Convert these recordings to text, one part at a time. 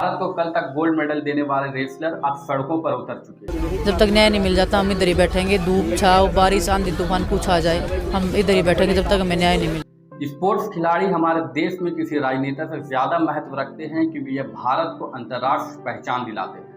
भारत को कल तक गोल्ड मेडल देने वाले रेसलर अब सड़कों पर उतर चुके हैं। जब तक न्याय नहीं मिल जाता हम इधर ही बैठेंगे, धूप छाव बारिश आंधी तूफान कुछ आ जाए हम इधर ही बैठेंगे जब तक हमें न्याय नहीं मिले। स्पोर्ट्स खिलाड़ी हमारे देश में किसी राजनेता से ज्यादा महत्व रखते हैं क्योंकि यह भारत को अंतर्राष्ट्रीय पहचान दिलाते हैं।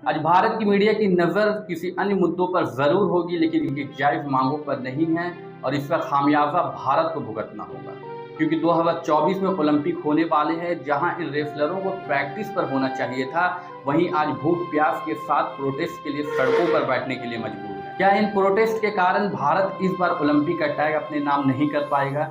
आज भारत की मीडिया की नजर किसी अन्य मुद्दों पर जरूर होगी, लेकिन इनकी जायज मांगों पर नहीं है और इसका खामियाजा भारत को भुगतना होगा क्योंकि 2024 में ओलंपिक होने वाले हैं। जहां इन रेसलरों को प्रैक्टिस पर होना चाहिए था, वहीं आज भूख प्यास के साथ प्रोटेस्ट के लिए सड़कों पर बैठने के लिए मजबूर है। क्या इन प्रोटेस्ट के कारण भारत इस बार ओलंपिक का टैग अपने नाम नहीं कर पाएगा?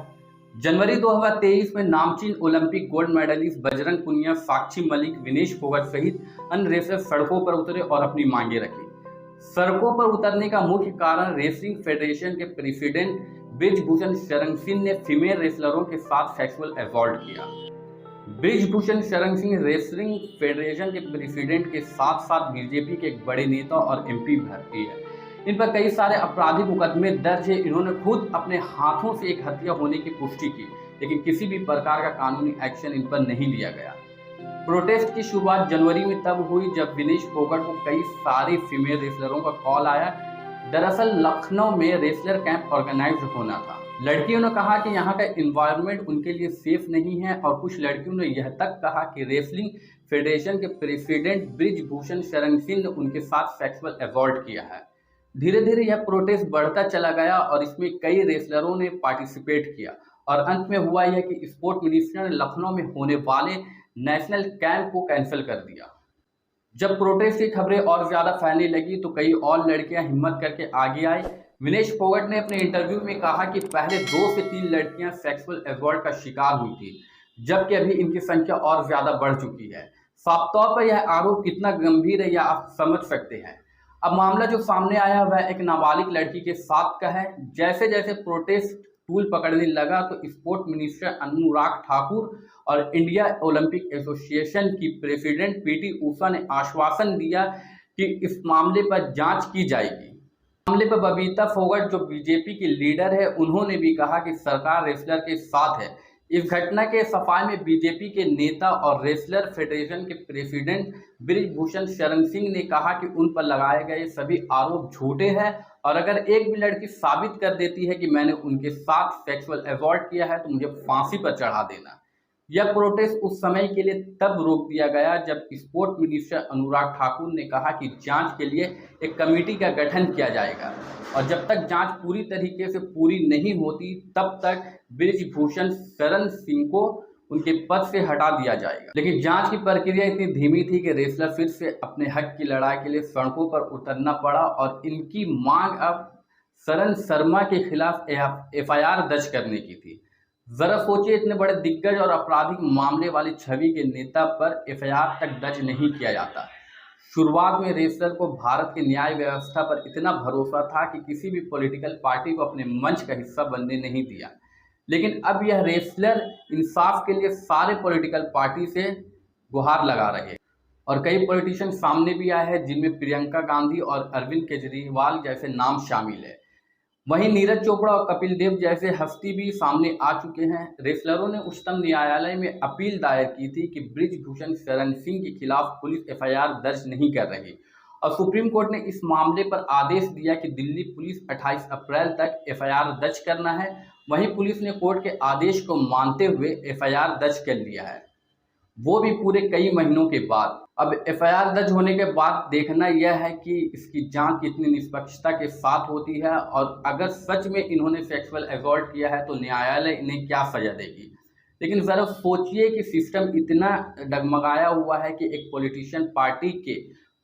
जनवरी 2023 में नामचीन Olympic gold medalist Bajrang Punia, Sakshi Malik, Vinesh Phogat सहित अन्य रेसलर सड़कों पर उतरे और अपनी मांगे रखी। सड़कों पर उतरने का मुख्य कारण रेसलिंग फेडरेशन के प्रेसिडेंट ब्रिजभूषण शरण सिंह ने फीमेल रेसलरों के साथ सेक्सुअल असॉल्ट किया। ब्रिजभूषण शरण सिंह रेसलिंग फेडरेशन के प्रेसिडेंट के साथ साथ बीजेपी के एक बड़े नेता और एमपी भी है। इन पर कई सारे आपराधिक मुकदमे दर्ज है। इन्होंने खुद अपने हाथों से एक हत्या होने की पुष्टि की, लेकिन किसी भी प्रकार का कानूनी एक्शन इन पर नहीं लिया गया। प्रोटेस्ट की शुरुआत जनवरी में तब हुई जब विनेश फोगाट को कई सारे फीमेल रेसलरों का कॉल आया। दरअसल लखनऊ में रेसलर कैंप ऑर्गेनाइज होना था। लड़कियों ने कहा कि यहाँ का एनवायरनमेंट उनके लिए सेफ नहीं है और कुछ लड़कियों ने यह तक कहा कि रेसलिंग फेडरेशन के प्रेसिडेंट ब्रिजभूषण शरण सिंह ने उनके साथ सेक्सुअल असॉल्ट किया है। धीरे धीरे यह प्रोटेस्ट बढ़ता चला गया और इसमें कई रेसलरों ने पार्टिसिपेट किया और अंत में हुआ यह कि स्पोर्ट मिनिस्टर ने लखनऊ में होने वाले नेशनल कैंप को कैंसिल कर दिया। जब प्रोटेस्ट की खबरें और ज्यादा फैलने लगी तो कई और लड़कियां हिम्मत करके आगे आई। विनेश फोगाट ने अपने इंटरव्यू में कहा कि पहले 2 से 3 लड़कियां सेक्सुअल असॉल्ट का शिकार हुई थी, जबकि अभी इनकी संख्या और ज्यादा बढ़ चुकी है। साफ तौर पर यह आरोप कितना गंभीर है यह आप समझ सकते हैं। अब मामला जो सामने आया वह एक नाबालिग लड़की के साथ का है। जैसे जैसे प्रोटेस्ट टूल पकड़ने लगा तो स्पोर्ट मिनिस्टर अनुराग ठाकुर और इंडिया ओलंपिक एसोसिएशन की प्रेसिडेंट पीटी उषा ने आश्वासन दिया कि इस मामले पर जांच की जाएगी। मामले पर बबीता फोगाट जो बीजेपी की लीडर है, उन्होंने भी कहा कि सरकार रेसलर के साथ है। इस घटना के सफाई में बीजेपी के नेता और रेसलर फेडरेशन के प्रेसिडेंट ब्रिजभूषण शरण सिंह ने कहा कि उन पर लगाए गए सभी आरोप झूठे हैं और अगर एक भी लड़की साबित कर देती है कि मैंने उनके साथ सेक्सुअल असॉल्ट किया है तो मुझे फांसी पर चढ़ा देना। यह प्रोटेस्ट उस समय के लिए तब रोक दिया गया जब स्पोर्ट मिनिस्टर अनुराग ठाकुर ने कहा कि जांच के लिए एक कमेटी का गठन किया जाएगा और जब तक जांच पूरी तरीके से पूरी नहीं होती तब तक ब्रिजभूषण शरण सिंह को उनके पद से हटा दिया जाएगा। लेकिन जांच की प्रक्रिया इतनी धीमी थी कि रेसलर फिर से अपने हक की लड़ाई के लिए सड़कों पर उतरना पड़ा और इनकी मांग अब शरण शर्मा के खिलाफ एफआईआर दर्ज करने की थी। जरा सोचिए, इतने बड़े दिग्गज और आपराधिक मामले वाली छवि के नेता पर एफआईआर तक दर्ज नहीं किया जाता। शुरुआत में रेसलर को भारत की न्याय व्यवस्था पर इतना भरोसा था कि किसी भी पॉलिटिकल पार्टी को अपने मंच का हिस्सा बनने नहीं दिया, लेकिन अब यह रेसलर इंसाफ के लिए सारे पॉलिटिकल पार्टी से गुहार लगा रहे और कई पॉलिटिशियन सामने भी आए हैं जिनमें प्रियंका गांधी और अरविंद केजरीवाल जैसे नाम शामिल है। वहीं नीरज चोपड़ा और कपिल देव जैसे हस्ती भी सामने आ चुके हैं। रेसलरों ने उच्चतम न्यायालय में अपील दायर की थी कि ब्रिजभूषण शरण सिंह के खिलाफ पुलिस एफआईआर दर्ज नहीं कर रही और सुप्रीम कोर्ट ने इस मामले पर आदेश दिया कि दिल्ली पुलिस 28 अप्रैल तक एफआईआर दर्ज करना है। वहीं पुलिस ने कोर्ट के आदेश को मानते हुए एफआईआर दर्ज कर लिया है, वो भी पूरे कई महीनों के बाद। अब एफआईआर दर्ज होने के बाद देखना यह है कि इसकी जांच कितनी निष्पक्षता के साथ होती है और अगर सच में इन्होंने सेक्सुअल असॉल्ट किया है तो न्यायालय इन्हें क्या सजा देगी। लेकिन जरा सोचिए कि सिस्टम इतना डगमगाया हुआ है कि एक पॉलिटिशियन पार्टी के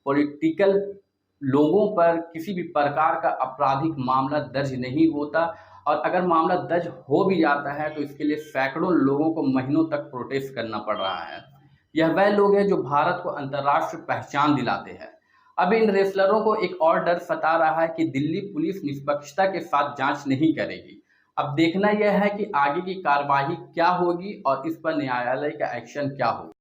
पॉलिटिकल लोगों पर किसी भी प्रकार का आपराधिक मामला दर्ज नहीं होता और अगर मामला दर्ज हो भी जाता है तो इसके लिए सैकड़ों लोगों को महीनों तक प्रोटेस्ट करना पड़ रहा है। यह वह लोग हैं जो भारत को अंतर्राष्ट्रीय पहचान दिलाते हैं। अब इन रेसलरों को एक और डर सता रहा है कि दिल्ली पुलिस निष्पक्षता के साथ जांच नहीं करेगी। अब देखना यह है कि आगे की कार्रवाई क्या होगी और इस पर न्यायालय का एक्शन क्या होगा।